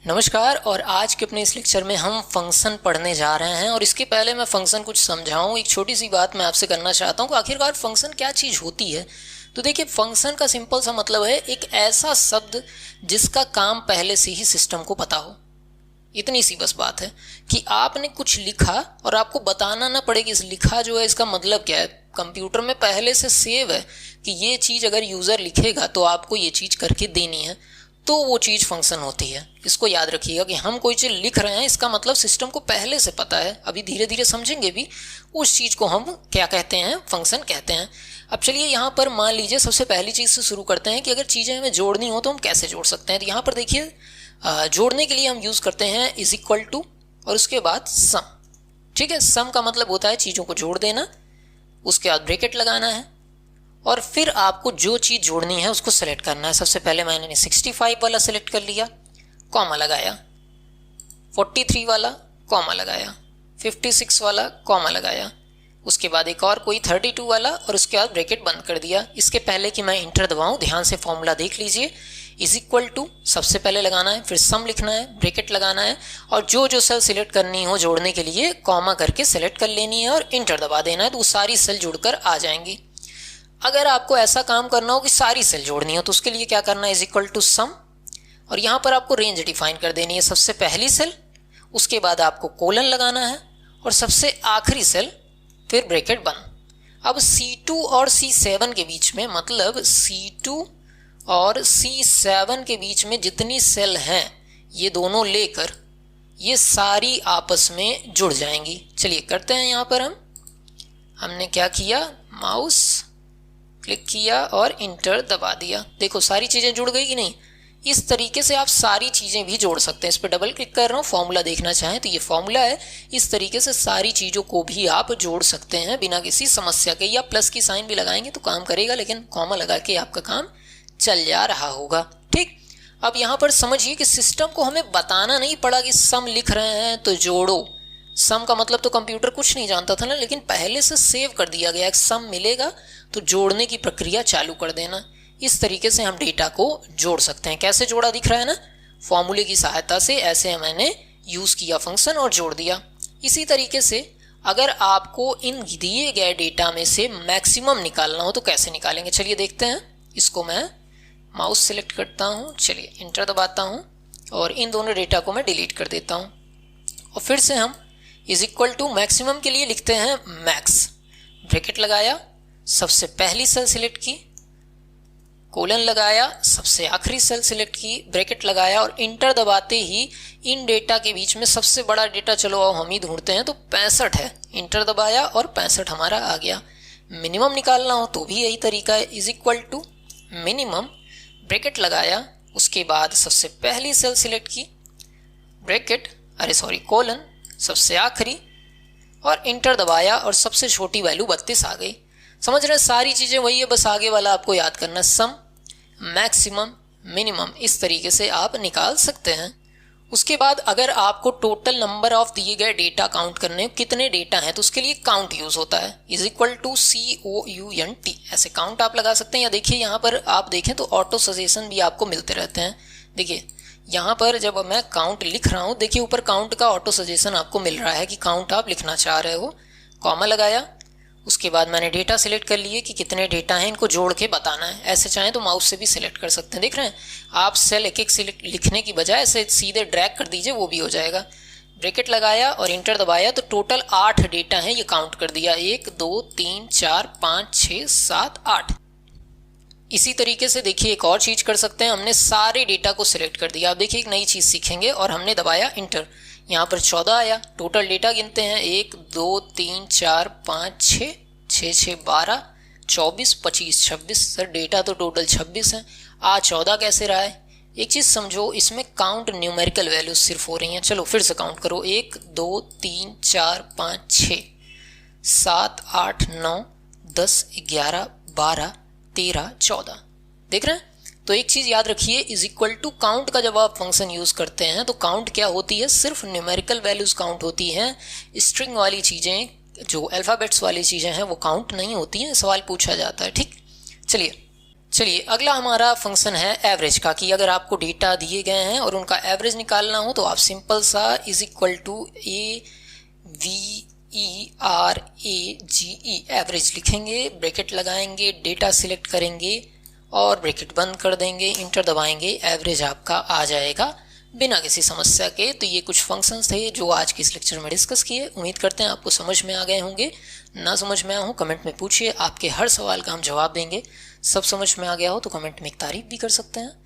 नमस्कार। और आज के अपने इस लेक्चर में हम फंक्शन पढ़ने जा रहे हैं। और इसके पहले मैं फंक्शन कुछ समझाऊं, एक छोटी सी बात मैं आपसे करना चाहता हूं कि आखिरकार फंक्शन क्या चीज़ होती है। तो देखिए, फंक्शन का सिंपल सा मतलब है एक ऐसा शब्द जिसका काम पहले से ही सिस्टम को पता हो। इतनी सी बस बात है कि आपने कुछ लिखा और आपको बताना ना पड़े कि इस लिखा जो है इसका मतलब क्या है। कंप्यूटर में पहले से सेव है कि ये चीज़ अगर यूज़र लिखेगा तो आपको ये चीज़ करके देनी है, तो वो चीज़ फंक्शन होती है। इसको याद रखिएगा कि हम कोई चीज़ लिख रहे हैं, इसका मतलब सिस्टम को पहले से पता है। अभी धीरे धीरे समझेंगे भी उस चीज़ को हम क्या कहते हैं, फंक्शन कहते हैं। अब चलिए यहाँ पर मान लीजिए सबसे पहली चीज़ से शुरू करते हैं कि अगर चीज़ें हमें जोड़नी हो तो हम कैसे जोड़ सकते हैं। तो यहाँ पर देखिए, जोड़ने के लिए हम यूज़ करते हैं इज इक्वल टू और उसके बाद सम। ठीक है, सम का मतलब होता है चीज़ों को जोड़ देना, उसके बाद ब्रैकेट लगाना है और फिर आपको जो चीज़ जोड़नी है उसको सेलेक्ट करना है। सबसे पहले मैंने 65 वाला सेलेक्ट कर लिया, कॉमा लगाया, 43 वाला कॉमा लगाया, 56 वाला कॉमा लगाया, उसके बाद एक और कोई 32 वाला और उसके बाद ब्रैकेट बंद कर दिया। इसके पहले कि मैं इंटर दबाऊं ध्यान से फॉर्मूला देख लीजिए। इज इक्वल टू सबसे पहले लगाना है, फिर सम लिखना है, ब्रैकेट लगाना है और जो जो सेल सिलेक्ट करनी हो जोड़ने के लिए कॉमा करके सेलेक्ट कर लेनी है और इंटर दबा देना है, तो वो सारी सेल जुड़कर आ जाएंगी। अगर आपको ऐसा काम करना हो कि सारी सेल जोड़नी हो तो उसके लिए क्या करना है, इज इक्वल टू सम और यहाँ पर आपको रेंज डिफाइन कर देनी है। सबसे पहली सेल, उसके बाद आपको कोलन लगाना है और सबसे आखिरी सेल, फिर ब्रैकेट बंद। अब C2 और C7 के बीच में, मतलब C2 और C7 के बीच में जितनी सेल हैं ये दोनों लेकर ये सारी आपस में जुड़ जाएंगी। चलिए करते हैं। यहाँ पर हमने क्या किया, माउस क्लिक किया और इंटर दबा दिया। देखो सारी चीज़ें जुड़ गई कि नहीं। इस तरीके से आप सारी चीज़ें भी जोड़ सकते हैं। इस पर डबल क्लिक कर रहा हूँ, फॉर्मूला देखना चाहें तो ये फॉर्मूला है। इस तरीके से सारी चीज़ों को भी आप जोड़ सकते हैं बिना किसी समस्या के। या प्लस की साइन भी लगाएंगे तो काम करेगा, लेकिन कॉमा लगा के आपका काम चल जा रहा होगा। ठीक, अब यहाँ पर समझिए कि सिस्टम को हमें बताना नहीं पड़ा कि सम लिख रहे हैं तो जोड़ो। सम का मतलब तो कंप्यूटर कुछ नहीं जानता था ना, लेकिन पहले से सेव कर दिया गया। सम मिलेगा तो जोड़ने की प्रक्रिया चालू कर देना। इस तरीके से हम डेटा को जोड़ सकते हैं। कैसे जोड़ा दिख रहा है ना, फॉर्मूले की सहायता से ऐसे मैंने यूज़ किया फंक्शन और जोड़ दिया। इसी तरीके से अगर आपको इन दिए गए डेटा में से मैक्सिमम निकालना हो तो कैसे निकालेंगे, चलिए देखते हैं। इसको मैं माउस सेलेक्ट करता हूँ, चलिए इंटर दबाता हूँ और इन दोनों डेटा को मैं डिलीट कर देता हूँ। और फिर से हम इज इक्वल टू मैक्सिमम के लिए लिखते हैं मैक्स, ब्रैकेट लगाया, सबसे पहली सेल सिलेक्ट की, कोलन लगाया, सबसे आखिरी सेल सिलेक्ट की, ब्रैकेट लगाया और इंटर दबाते ही इन डेटा के बीच में सबसे बड़ा डेटा, चलो अब हम ही ढूंढते हैं, तो 65 है। इंटर दबाया और 65 हमारा आ गया। मिनिमम निकालना हो तो भी यही तरीका है, is equal to minimum, bracket लगाया, उसके बाद सबसे पहली सेल सिलेक्ट की, ब्रैकेट कोलन, सबसे आखिरी और इंटर दबाया और सबसे छोटी वैल्यू 32 आ गई। समझ रहे हैं, सारी चीज़ें वही है, बस आगे वाला आपको याद करना, सम, मैक्सिमम, मिनिमम। इस तरीके से आप निकाल सकते हैं। उसके बाद अगर आपको टोटल नंबर ऑफ दिए गए डेटा काउंट करने, कितने डेटा हैं, तो उसके लिए काउंट यूज होता है, इज इक्वल टू COUNT। ऐसे काउंट आप लगा सकते हैं। या देखिए यहाँ पर आप देखें तो ऑटो सजेशन भी आपको मिलते रहते हैं। देखिए यहाँ पर जब मैं काउंट लिख रहा हूँ, देखिए ऊपर काउंट का ऑटो सजेशन आपको मिल रहा है कि काउंट आप लिखना चाह रहे हो। कॉमा लगाया, उसके बाद मैंने डेटा सिलेक्ट कर लिए कि कितने डेटा हैं, इनको जोड़ के बताना है। ऐसे चाहें तो माउस से भी सिलेक्ट कर सकते हैं। देख रहे हैं आप, सेल एक एक सिलेक्ट लिखने की बजाय ऐसे सीधे ड्रैग कर दीजिए, वो भी हो जाएगा। ब्रैकेट लगाया और इंटर दबाया तो टोटल 8 डेटा हैं, ये काउंट कर दिया, 1 2 3 4 5 6 7 8। इसी तरीके से देखिए एक और चीज़ कर सकते हैं। हमने सारे डेटा को सिलेक्ट कर दिया। अब देखिए एक नई चीज़ सीखेंगे और हमने दबाया इंटर, यहाँ पर 14 आया। टोटल डेटा गिनते हैं, 1 2 3 4 5 6 6 6 12 24 25 26। सर डेटा तो टोटल 26 है, 14 कैसे रहा है। एक चीज़ समझो, इसमें काउंट न्यूमेरिकल वैल्यूज सिर्फ हो रही हैं। चलो फिर से काउंट करो, 1 2 3 4 5 6 7 8 9 10 11 12 13 14। देख रहे हैं। तो एक चीज़ याद रखिए, इज इक्वल टू काउंट का जब आप फंक्शन यूज़ करते हैं तो काउंट क्या होती है, सिर्फ न्यूमेरिकल वैल्यूज काउंट होती हैं। स्ट्रिंग वाली चीज़ें, जो अल्फ़ाबेट्स वाली चीज़ें हैं, वो काउंट नहीं होती हैं। सवाल पूछा जाता है। ठीक, चलिए चलिए अगला हमारा फंक्शन है एवरेज का, कि अगर आपको डेटा दिए गए हैं और उनका एवरेज निकालना हो तो आप सिंपल सा is equal to AVERAGE average लिखेंगे, ब्रैकेट लगाएंगे, डेटा सिलेक्ट करेंगे और ब्रैकेट बंद कर देंगे, इंटर दबाएंगे, एवरेज आपका आ जाएगा बिना किसी समस्या के। तो ये कुछ फंक्शंस थे जो आज के इस लेक्चर में डिस्कस किए। उम्मीद करते हैं आपको समझ में आ गए होंगे। ना समझ में आया हो कमेंट में पूछिए, आपके हर सवाल का हम जवाब देंगे। सब समझ में आ गया हो तो कमेंट में एक तारीफ भी कर सकते हैं।